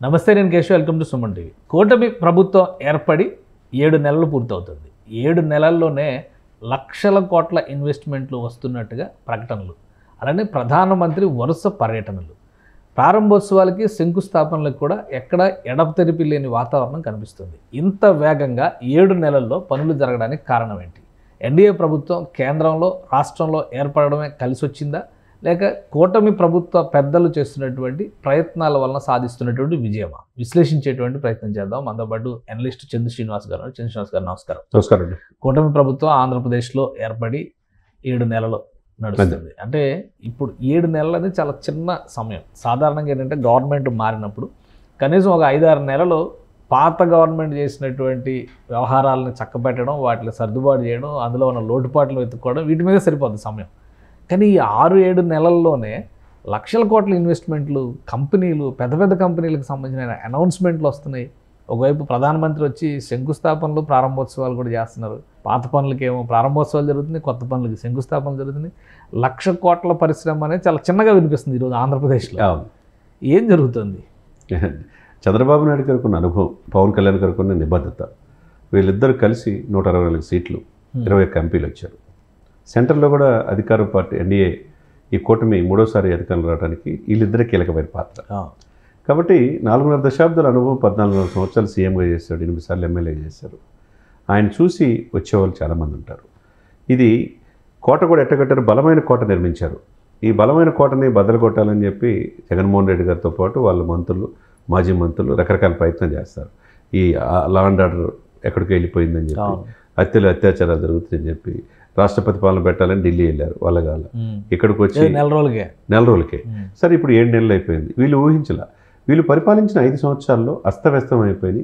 నమస్తే, నేను Keshav. Welcome to Suman TV. కూటమి ప్రభుత్వం ఏర్పడి 7 నెలలు పూర్తవుతుంది. 7 నెలల్లోనే లక్షల కోట్ల ఇన్వెస్ట్మెంట్లు వస్తున్నట్టుగా ప్రకటనలు, అలానే ప్రధానమంత్రి వరుస పర్యటనలు, ప్రారంభోత్సవాలకి శంకుస్థాపనలకు కూడా ఎక్కడ ఎడతెరిపి లేని వాతావరణం కనిపిస్తుంది. ఇంత వేగంగా 7 నెలల్లో పనులు జరగడానికి కారణం ఏంటి? ఎన్డీఏ ప్రభుత్వం కేంద్రంలో రాష్ట్రంలో ఏర్పడడమే కలిసి వచ్చిందా, లేక కూటమి ప్రభుత్వ పెద్దలు చేస్తున్నటువంటి ప్రయత్నాల వలన సాధిస్తున్నటువంటి విజయమా? విశ్లేషించేటువంటి ప్రయత్నం చేద్దాం. మనతో పాటు అనలిస్ట్ చంద్ర శ్రీనివాస్ గారు. చంద్ర శ్రీనివాస్ గారు నమస్కారం. నమస్కారం అండి. కూటమి ప్రభుత్వం ఆంధ్రప్రదేశ్లో ఏర్పడి 7 నెలలు నడుస్తుంది. అంటే ఇప్పుడు 7 నెలలు అనేది చాలా చిన్న సమయం. సాధారణంగా ఏంటంటే గవర్నమెంట్ మారినప్పుడు కనీసం ఒక 5-6 నెలలు పాత గవర్నమెంట్ చేసినటువంటి వ్యవహారాలను చక్కబెట్టడం, వాటిని సర్దుబాటు చేయడం, అందులో ఉన్న లోటుపాట్లు వెతుక్కోవడం, వీటి మీద సరిపోద్ది సమయం. కానీ ఈ 6-7 నెలల్లోనే లక్షల కోట్ల ఇన్వెస్ట్మెంట్లు, కంపెనీలు, పెద్ద పెద్ద కంపెనీలకు సంబంధించిన అనౌన్స్మెంట్లు వస్తున్నాయి. ఒకవైపు ప్రధానమంత్రి వచ్చి శంకుస్థాపనలు, ప్రారంభోత్సవాలు కూడా చేస్తున్నారు. పాత పనులకేమో ప్రారంభోత్సవాలు జరుగుతున్నాయి, కొత్త పనులకి శంకుస్థాపనలు జరుగుతున్నాయి. 1,00,000 కోట్ల పరిశ్రమ అనేది చాలా చిన్నగా వినిపిస్తుంది ఈరోజు ఆంధ్రప్రదేశ్లో. ఏం జరుగుతుంది? చంద్రబాబు నాయుడు గారికి ఉన్న అనుభవం, పవన్ కళ్యాణ్ గారికి ఉన్న నిబద్ధత, వీళ్ళిద్దరు కలిసి 164 సీట్లు, 21 ఎంపీలు వచ్చారు. సెంటర్లో కూడా అధికార పార్టీ ఎన్డీఏ ఈ కూటమి మూడోసారి అధికారంలో రావడానికి వీళ్ళిద్దరే కీలకమైన పాత్ర. కాబట్టి 4.5 దశాబ్దాల అనుభవం, 14 సంవత్సరాలు సీఎంగా చేశాడు, 8 సార్లు ఎమ్మెల్యేగా చేశారు. ఆయన చూసి వచ్చేవాళ్ళు చాలామంది ఉంటారు. ఇది కోట కూడా ఎట్టగట్టారు, బలమైన కోట నిర్మించారు. ఈ బలమైన కోటని బద్దలు కొట్టాలని చెప్పి జగన్మోహన్ రెడ్డి గారితో పాటు వాళ్ళ మంత్రులు, మాజీ మంత్రులు రకరకాల ప్రయత్నం చేస్తారు. ఈ లా అండ్ ఆర్డర్ ఎక్కడికి వెళ్ళిపోయిందని చెప్పి, అత్యాచారాలు జరుగుతుందని చెప్పి రాష్ట్రపతి పాలన పెట్టాలని ఢిల్లీ వెళ్ళారు. వాళ్ళగాల ఇక్కడికి వచ్చి నెల రోజులకే సరే ఇప్పుడు 7 నెలలు అయిపోయింది. వీళ్ళు ఊహించలా. వీళ్ళు పరిపాలించిన 5 సంవత్సరాల్లో అస్తవ్యస్తం అయిపోయి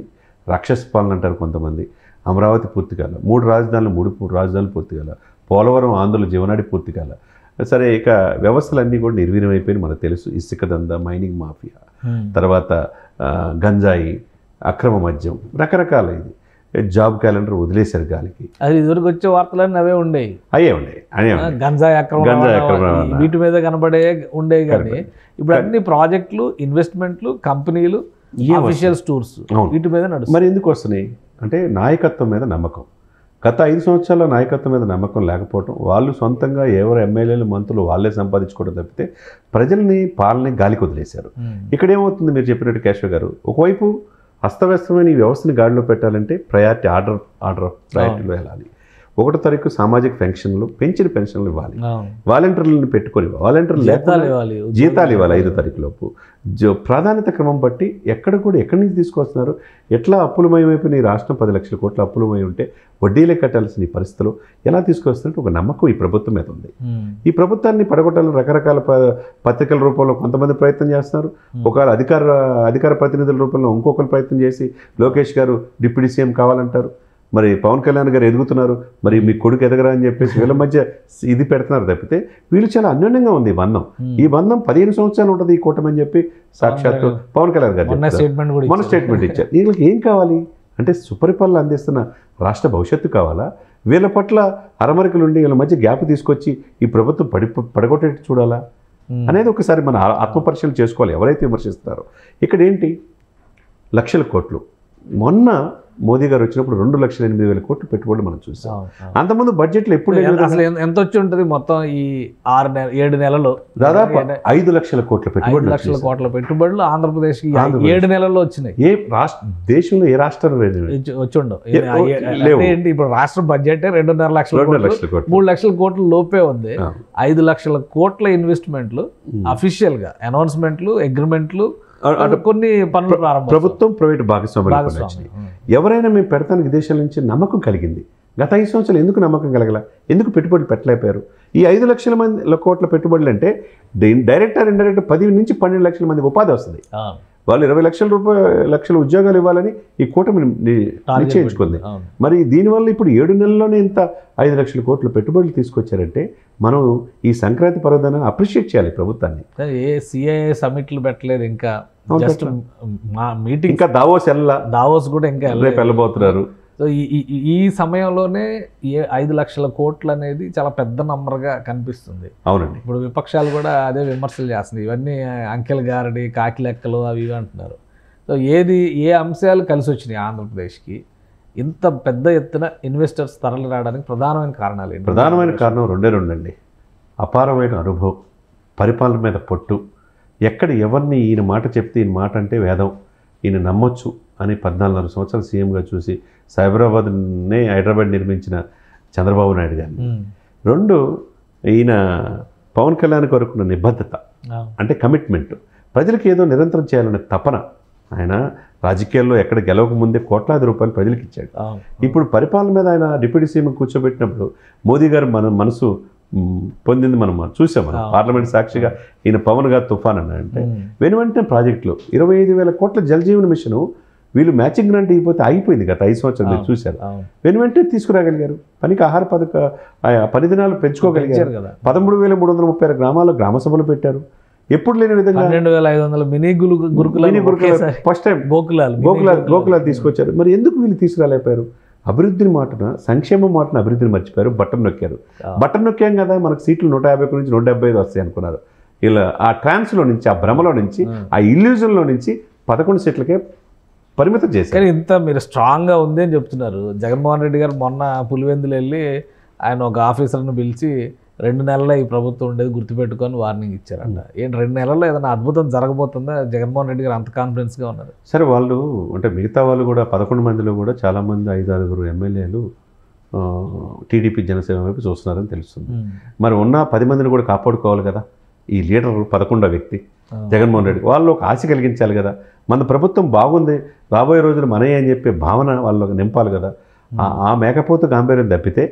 రాక్షస పాలన అంటారు కొంతమంది. అమరావతి పూర్తి కాల, 3 రాజధానులు 3 రాజధానులు పూర్తి కాల, పోలవరం ఆంధ్రుల జీవనాడి పూర్తి కాల. సరే ఇక వ్యవస్థలన్నీ కూడా నిర్వీర్యం అయిపోయినాయి. మనకు తెలుసు, ఇసుక దందా, మైనింగ్ మాఫియా, తర్వాత గంజాయి, అక్రమ మద్యం, రకరకాల ఇది జాబ్ క్యాలెండర్ వదిలేశారు గాలికి. అది ఇదివరకు వచ్చే వార్తలన్నీ అవే ఉండేవి, గంజాయి అక్రమ వీటి మీద కనబడే ఉండేవి. కానీ ఇప్పుడు అన్ని ప్రాజెక్టులు, ఇన్వెస్ట్మెంట్లు, కంపెనీలు, అఫీషియల్స్ టూర్స్ వీటి మీద నడుస్తుంది. మరి ఎందుకు వస్తున్నాయి అంటే నాయకత్వం మీద నమ్మకం. గత 5 సంవత్సరాల నాయకత్వం మీద నమ్మకం లేకపోవడం, వాళ్ళు సొంతంగా ఎవరు ఎమ్మెల్యేలు, మంత్రులు వాళ్ళే సంపాదించుకోవడం తప్పితే ప్రజల్ని పాలన గాలికి వదిలేశారు. ఇక్కడ ఏమవుతుంది, మీరు చెప్పినట్టు కేశవ్ గారు, ఒకవైపు అస్తవ్యస్తమైన ఈ వ్యవస్థని గాడిలో పెట్టాలంటే ప్రయారిటీ ఆర్డర్ ఆఫ్ ప్రయారిటీలో వెళ్ళాలి. 1వ తారీఖు సామాజిక పెన్షన్లు, పెంచిన పెన్షన్లు ఇవ్వాలి, వాలంటీర్లను పెట్టుకొని వాలంటీర్లు జీతాలు ఇవ్వాలి 5వ తారీఖు లోపు. ప్రాధాన్యత క్రమం బట్టి ఎక్కడి నుంచి తీసుకొస్తున్నారు, ఎట్లా అప్పులమయమైపోయిన ఈ రాష్ట్రం 10 లక్షల కోట్ల అప్పులమై ఉంటే వడ్డీలే కట్టాల్సిన ఈ పరిస్థితులు ఎలా తీసుకొస్తున్నట్టు ఒక నమ్మకం ఈ ప్రభుత్వం మీద ఉంది. ఈ ప్రభుత్వాన్ని పడగొట్టాలని రకరకాల పత్రికల రూపంలో కొంతమంది ప్రయత్నం చేస్తున్నారు. ఒకవేళ అధికార ప్రతినిధుల రూపంలో ఇంకొకరు ప్రయత్నం చేసి లోకేష్ గారు డిప్యూటీ సీఎం కావాలంటారు. మరి పవన్ కళ్యాణ్ గారు ఎదుగుతున్నారు, మరి మీ కొడుకు ఎదగరా అని చెప్పేసి వీళ్ళ మధ్య ఇది పెడుతున్నారు తప్పితే వీళ్ళు చాలా అన్యోన్యంగా ఉంది ఈ బంధం. ఈ బంధం 15 సంవత్సరాలు ఉంటుంది ఈ కూటమి అని చెప్పి సాక్షాత్తు పవన్ కళ్యాణ్ గారు మన స్టేట్మెంట్ ఇచ్చారు. వీళ్ళకి ఏం కావాలి అంటే సుపరిపాలన అందిస్తున్న రాష్ట్ర భవిష్యత్తు కావాలా, వీళ్ళ పట్ల అరమరికలు ఉండి వీళ్ళ మధ్య గ్యాప్ తీసుకొచ్చి ఈ ప్రభుత్వం పడగొట్టేట్టు చూడాలా అనేది ఒకసారి మన ఆత్మపరిశీలన చేసుకోవాలి ఎవరైతే విమర్శిస్తారో. ఇక్కడ ఏంటి, లక్షల కోట్లు. మొన్న మోదీ గారు వచ్చినప్పుడు 2,08,000 కోట్లు పెట్టుబడులు మనం చూసాం. అంతకుముందు బడ్జెట్లో ఎప్పుడు అసలు ఎంత వచ్చి ఉంటుంది మొత్తం ఈ 7 నెలలు? దాదాపు 5 లక్షల కోట్ల పెట్టుబడులు. 5 లక్షల కోట్ల పెట్టుబడులు ఆంధ్రప్రదేశ్ 7 నెలల్లో వచ్చినాయి. దేశంలో ఏ రాష్ట్రం వచ్చి ఉండవు. ఏంటి ఇప్పుడు రాష్ట్ర బడ్జెట్ 2.5 లక్షల కోట్లు, 3 లక్షల కోట్ల లోపే ఉంది. 5 లక్షల కోట్ల ఇన్వెస్ట్మెంట్లు, అఫీషియల్ గా అనౌన్స్మెంట్లు, అగ్రిమెంట్లు, కొన్ని పనులు ప్రభుత్వం ప్రైవేట్ భాగస్వామ్యం. ఎవరైనా మేము పెడతానికి దేశాల నుంచి నమ్మకం కలిగింది. గత 5 సంవత్సరాలు ఎందుకు నమ్మకం కలగల, ఎందుకు పెట్టుబడులు పెట్టలేకపోయారు? ఈ 5 లక్షల కోట్ల పెట్టుబడులు అంటే డైరెక్ట్ ఆర్ ఇండైరెక్ట్ 10 నుంచి 12 లక్షల మందికి ఉపాధి వస్తుంది. వాళ్ళు 20 లక్షల ఉద్యోగాలు ఇవ్వాలని ఈ కూటమి నిశ్చయించుకుంది. మరి దీనివల్ల ఇప్పుడు 7 నెలల్లోనే ఇంత 5 లక్షల కోట్ల పెట్టుబడులు తీసుకొచ్చారంటే మనం ఈ సంక్రాంతి పర్వదాన్ని అప్రిషియేట్ చేయాలి ప్రభుత్వాన్ని. ఏ సిఐఏ సమిట్లు పెట్టలేదు, ఇంకా జస్ట్ మా మీటింగ్, ఇంకా దావోస్ కూడా ఇంకా వెళ్ళబోతున్నారు. సో ఈ సమయంలోనే 5 లక్షల కోట్లు అనేది చాలా పెద్ద నంబర్గా కనిపిస్తుంది. అవునండి. ఇప్పుడు విపక్షాలు కూడా అదే విమర్శలు చేస్తుంది, ఇవన్నీ అంకెల్ గారడి కాకి లెక్కలు అవి ఇవి అంటున్నారు. సో ఏ అంశాలు కలిసి వచ్చినాయి ఆంధ్రప్రదేశ్కి ఇంత పెద్ద ఎత్తున ఇన్వెస్టర్స్ తరలి రావడానికి ప్రధానమైన కారణాలు ఏంటి? ప్రధానమైన కారణం రెండే అండి. అపారమైన అనుభవం, పరిపాలన మీద పట్టు, ఎక్కడ ఎవరిని ఈయన మాట చెప్తే ఈయన మాట అంటే వేదం, ఈయన నమ్మొచ్చు అని 14 సంవత్సరాలు సీఎంగా చూసి సైబరాబాద్నే హైదరాబాద్ నిర్మించిన చంద్రబాబు నాయుడు గారిని. 2 ఈయన పవన్ కళ్యాణ్ కొరకున్న నిబద్ధత, అంటే కమిట్మెంట్, ప్రజలకు ఏదో నిరంతరం చేయాలనే తపన. ఆయన రాజకీయాల్లో ఎక్కడ గెలవక ముందే కోట్లాది రూపాయలు ప్రజలకు ఇచ్చాడు. ఇప్పుడు పరిపాలన మీద ఆయన డిప్యూటీ సీఎం కూర్చోబెట్టినప్పుడు మోదీ గారు మనసు పొందింది మనం చూసాం. పార్లమెంట్ సాక్షిగా ఈయన పవన్ గారు తుఫాన్ అంటే వెనువెంటనే ప్రాజెక్టులు 25,000 కోట్ల జలజీవన మిషన్ వీళ్ళు మ్యాచింగ్ గ్రాంట్ అయిపోతే ఆగిపోయింది గత 5 సంవత్సరాలు మీరు చూశారు. వెనువెంటనే తీసుకురాగలిగారు. పనికి ఆహార పని దినాలు పెంచుకోగలిగారు. 13,336 గ్రామాల్లో గ్రామ సభలు పెట్టారు. ఎప్పుడు లేని విధంగా 12,500 మినీ గురుకులాలు ఫస్ట్ టైం గోకులాలు తీసుకొచ్చారు. మరి ఎందుకు వీళ్ళు తీసుకురాలేకపోయారు? అభివృద్ధిని మాటన, సంక్షేమం మాటన అభివృద్ధిని మర్చిపోయారు, బట్టన్ నొక్కారు. బట్టన్ నొక్కాం కదా మనకు సీట్లు 150 నుంచి 175 వస్తాయి అనుకున్నారు. ఇలా ఆ ట్రాన్స్లో నుంచి, ఆ భ్రమలో నుంచి, ఆ ఇల్యూజన్లో నుంచి 11 సీట్లకే పరిమితం చేశారు. కానీ ఇంత మీరు స్ట్రాంగ్గా ఉంది అని చెప్తున్నారు. జగన్మోహన్ రెడ్డి గారు మొన్న పులివెందులు వెళ్ళి ఆయన ఒక ఆఫీసర్ను పిలిచి 2 నెలల ఈ ప్రభుత్వం ఉండేది గుర్తుపెట్టుకొని వార్నింగ్ ఇచ్చారంట. ఏంటి 2 నెలల్లో ఏదైనా అద్భుతం జరగబోతుందా? జగన్మోహన్ రెడ్డి గారు అంత కాన్ఫిడెన్స్గా ఉన్నారు. సరే, వాళ్ళు అంటే మిగతా వాళ్ళు కూడా 11 మందిలో కూడా చాలామంది 5-6 ఎమ్మెల్యేలు టీడీపీ జనసేన వైపు చూస్తున్నారని తెలుస్తుంది. మరి ఉన్న 10 మందిని కూడా కాపాడుకోవాలి కదా. ఈ లీడర్ 11వ వ్యక్తి జగన్మోహన్ రెడ్డి, వాళ్ళు ఒక ఆశ కలిగించాలి కదా. మన ప్రభుత్వం బాగుంది, రాబోయే రోజులు మనయే అని చెప్పే భావన వాళ్ళకి నింపాలి కదా. ఆ మేకపోతు గాంభీర్యం తప్పితే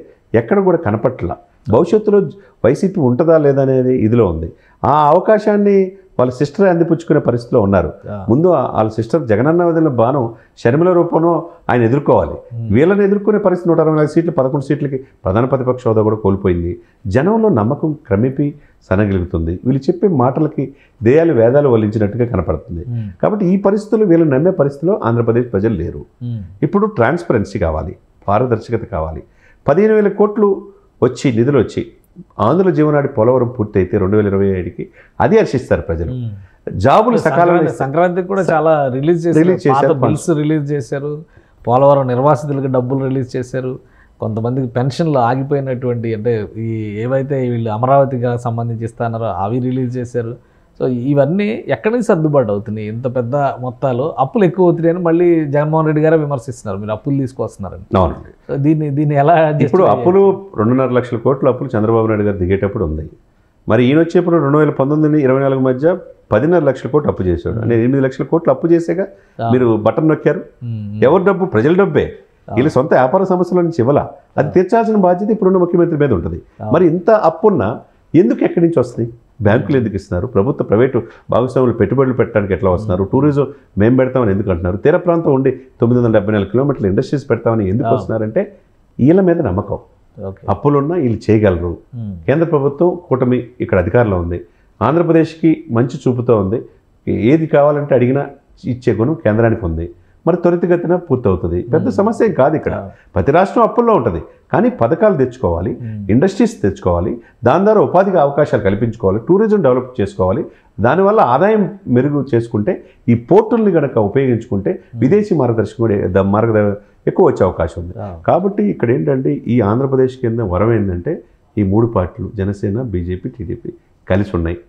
ఎక్కడ కూడా కనపట్ల. భవిష్యత్తులో వైసీపీ ఉంటుందా లేదా అనేది ఇదిలో ఉంది. ఆ అవకాశాన్ని వాళ్ళ సిస్టర్ అందిపుచ్చుకునే పరిస్థితిలో ఉన్నారు. ముందు వాళ్ళ సిస్టర్ జగనన్న వదిలిన బాణం షర్మిల రూపంలో ఆయన ఎదుర్కోవాలి. వీళ్ళని ఎదుర్కొనే పరిస్థితి 164 సీట్లు 11 సీట్లకి ప్రధాన ప్రతిపక్ష హోదా కూడా కోల్పోయింది. జనంలో నమ్మకం క్రమేపీ సనగిలుగుతుంది. వీళ్ళు చెప్పే మాటలకి దేయాలు వేదాలు వల్లించినట్టుగా కనపడుతుంది. కాబట్టి ఈ పరిస్థితులు వీళ్ళని నమ్మే పరిస్థితిలో ఆంధ్రప్రదేశ్ ప్రజలు లేరు. ఇప్పుడు ట్రాన్స్పరెన్సీ కావాలి, పారదర్శకత కావాలి. 15,000 కోట్లు వచ్చి నిధులు వచ్చి ఆంధ్ర జీవనాడి పోలవరం పూర్తయితే 2027కి అది హర్షిస్తారు ప్రజలు. జాబులు సకాలంలో సంక్రాంతికి కూడా చాలా రిలీజ్ చేశారు, బిల్స్ రిలీజ్ చేశారు. పోలవరం నిర్వాసితులకు డబ్బులు రిలీజ్ చేశారు. కొంతమందికి పెన్షన్లు ఆగిపోయినటువంటి, అంటే ఈ ఏవైతే వీళ్ళు అమరావతికి సంబంధించి ఇస్తారో అవి రిలీజ్ చేశారు. సో ఇవన్నీ ఎక్కడి నుంచి సర్దుబాటు అవుతున్నాయి? ఇంత పెద్ద మొత్తాలు అప్పులు ఎక్కువ అవుతున్నాయని మళ్ళీ జగన్మోహన్ రెడ్డి గారే విమర్శిస్తున్నారు. మీరు అప్పులు తీసుకొస్తున్నారని. అవునండి. దీన్ని ఎలా? ఇప్పుడు అప్పులు 2.5 లక్షల కోట్ల అప్పులు చంద్రబాబు నాయుడు గారు దిగేటప్పుడు ఉంది. మరి ఈయన వచ్చేప్పుడు 2019-24 మధ్య 10.5 లక్షల కోట్లు అప్పు చేశాడు. అంటే 8 లక్షల కోట్లు అప్పు చేసాక మీరు బటన్ నొక్కారు. ఎవరి డబ్బు? ప్రజల డబ్బే. వీళ్ళ సొంత వ్యాపార సమస్యల నుంచి ఇవ్వాల. అది తీర్చాల్సిన బాధ్యత ఇప్పుడున్న ముఖ్యమంత్రి మీద ఉంటుంది. మరి ఇంత అప్పున్నా ఎందుకు ఎక్కడి నుంచి వస్తుంది? బ్యాంకులు ఎందుకు ఇస్తున్నారు? ప్రైవేటు భాగస్వాములు పెట్టుబడులు పెట్టడానికి ఎట్లా వస్తున్నారు? టూరిజం మేము పెడతామని ఎందుకు అంటున్నారు? తీర ప్రాంతం ఉండి 974 కిలోమీటర్ల ఇండస్ట్రీస్ పెడతామని ఎందుకు వస్తున్నారంటే వీళ్ళ మీద నమ్మకం. అప్పులున్నా వీళ్ళు చేయగలరు. కేంద్ర ప్రభుత్వం కూటమి ఇక్కడ అధికారంలో ఉంది. ఆంధ్రప్రదేశ్కి మంచి చూపుతూ ఉంది. ఏది కావాలంటే అడిగినా ఇచ్చే గుణం కేంద్రానికి ఉంది. మరి త్వరితగతిన పూర్తవుతుంది. పెద్ద సమస్య ఏం కాదు. ఇక్కడ ప్రతి రాష్ట్రం అప్పుల్లో ఉంటుంది. కానీ పథకాలు తెచ్చుకోవాలి, ఇండస్ట్రీస్ తెచ్చుకోవాలి, దాని ద్వారా ఉపాధికి అవకాశాలు కల్పించుకోవాలి, టూరిజం డెవలప్ చేసుకోవాలి. దానివల్ల ఆదాయం మెరుగు చేసుకుంటే, ఈ పోర్టుల్ని కనుక ఉపయోగించుకుంటే విదేశీ మార్గదర్శకం ఎక్కువ వచ్చే అవకాశం ఉంది. కాబట్టి ఇక్కడ ఏంటంటే ఈ ఆంధ్రప్రదేశ్ కింద వరం ఏంటంటే ఈ 3 పార్టీలు జనసేన, బీజేపీ, టీడీపీ కలిసి ఉన్నాయి.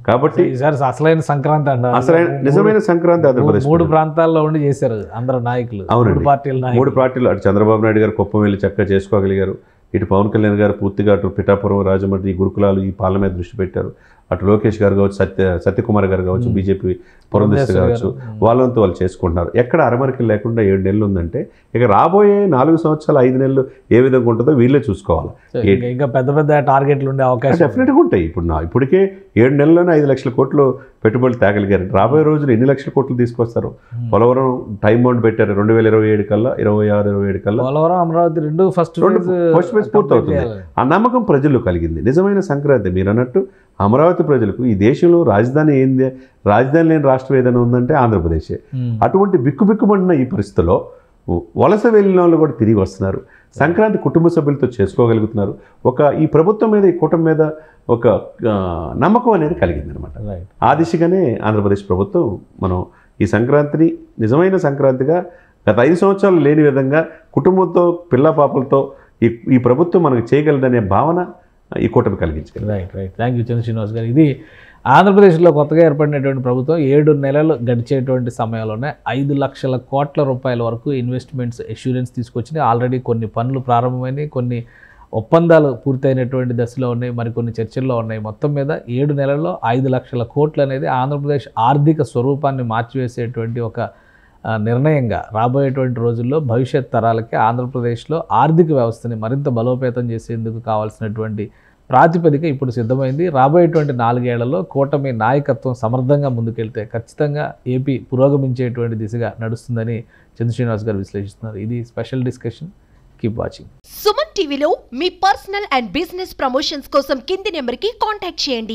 కాబట్టి అసలైన సంక్రాంతి అంటారు. అసలైన నిజమైన సంక్రాంతి ఆంధ్రప్రదేశ్ 3 ప్రాంతాల్లో ఉండి చేశారు అందరూ నాయకులు. 3 పార్టీలు అటు చంద్రబాబు నాయుడు గారు కుప్పం వెళ్ళి చక్కగా చేసుకోగలిగారు. ఇటు పవన్ కళ్యాణ్ గారు పూర్తిగా అటు పిఠాపురం, రాజమండ్రి, గురుకులాలు ఈ పాలన మీద దృష్టి పెట్టారు. అటు లోకేష్ గారు కావచ్చు, సత్యకుమార్ గారు కావచ్చు, బీజేపీ పురంధేశ్వరి కావచ్చు, వాళ్ళంతా వాళ్ళు చేసుకుంటున్నారు. ఎక్కడ అరమరికలు లేకుండా 7 నెలలు ఉందంటే ఇక రాబోయే 4 సంవత్సరాలు 5 నెలలు ఏ విధంగా ఉంటుందో వీళ్ళే చూసుకోవాలి. ఇంకా పెద్ద పెద్ద టార్గెట్లు ఉండే అవకాశం డెఫినెట్గా ఉంటాయి. ఇప్పటికే 7 నెలల్లోనే 5 లక్షల కోట్లు పెట్టుబడులు తేగలిగారు. రాబోయే రోజులు ఎన్ని లక్షల కోట్లు తీసుకొస్తారు? పోలవరం టైం బౌండ్ పెట్టారు 2027 కల్లా, 26-27 కల్లా పోలవరం అమరావతి 2 ఫస్ట్ ఫేజ్ పూర్తవుతుంది. ఆ నమ్మకం ప్రజల్లో కలిగింది. నిజమైన సంక్రాంతి మీరు అన్నట్టు అమరావతి ప్రజలకు ఈ దేశంలో రాజధాని ఏంది, రాజధాని లేని రాష్ట్రం ఏదైనా ఉందంటే ఆంధ్రప్రదేశే. అటువంటి బిక్కుబిక్కుమడిన ఈ పరిస్థితుల్లో వలస వెళ్ళిన వాళ్ళు కూడా తిరిగి వస్తున్నారు. సంక్రాంతి కుటుంబ సభ్యులతో చేసుకోగలుగుతున్నారు. ఈ ప్రభుత్వం మీద, ఈ కూటమి మీద ఒక నమ్మకం అనేది కలిగింది అనమాట. ఆ దిశగానే ఆంధ్రప్రదేశ్ ప్రభుత్వం మనం ఈ సంక్రాంతిని నిజమైన సంక్రాంతిగా గత 5 సంవత్సరాలు లేని విధంగా కుటుంబంతో పిల్ల పాపలతో ఈ ప్రభుత్వం మనకు చేయగలదనే భావన ఈ కూటమి కలిగించగలదు. రైట్. థ్యాంక్ యూ చంద్ర శ్రీనివాస్ గారు. ఇది ఆంధ్రప్రదేశ్లో కొత్తగా ఏర్పడినటువంటి ప్రభుత్వం 7 నెలలు గడిచేటువంటి సమయంలోనే 5 లక్షల కోట్ల రూపాయల వరకు ఇన్వెస్ట్మెంట్స్ అష్యూరెన్స్ తీసుకొచ్చింది. ఆల్రెడీ కొన్ని పనులు ప్రారంభమైనవి, కొన్ని ఒప్పందాలు పూర్తయినటువంటి దశలో ఉన్నాయి, మరికొన్ని చర్చల్లో ఉన్నాయి. మొత్తం మీద 7 నెలల్లో 5 లక్షల కోట్లు అనేది ఆంధ్రప్రదేశ్ ఆర్థిక స్వరూపాన్ని మార్చివేసేటువంటి ఒక నిర్ణయంగా రాబోయేటువంటి రోజుల్లో భవిష్యత్ తరాలకి ఆంధ్రప్రదేశ్లో ఆర్థిక వ్యవస్థని మరింత బలోపేతం చేసేందుకు కావాల్సినటువంటి ప్రాతిపదిక ఇప్పుడు సిద్ధమైంది. రాబోయేటువంటి 4 ఏళ్లలో కూటమి నాయకత్వం సమర్థంగా ముందుకెళ్తే ఖచ్చితంగా ఏపీ పురోగమించేటువంటి దిశగా నడుస్తుందని చంద్ర శ్రీనివాస్ గారు విశ్లేషిస్తున్నారు. ఇది special discussion. Keep watching. Suman టీవీలో మీ పర్సనల్ అండ్ బిజినెస్ ప్రమోషన్స్ కోసం కింది నెంబర్కి కాంటాక్ట్ చేయండి.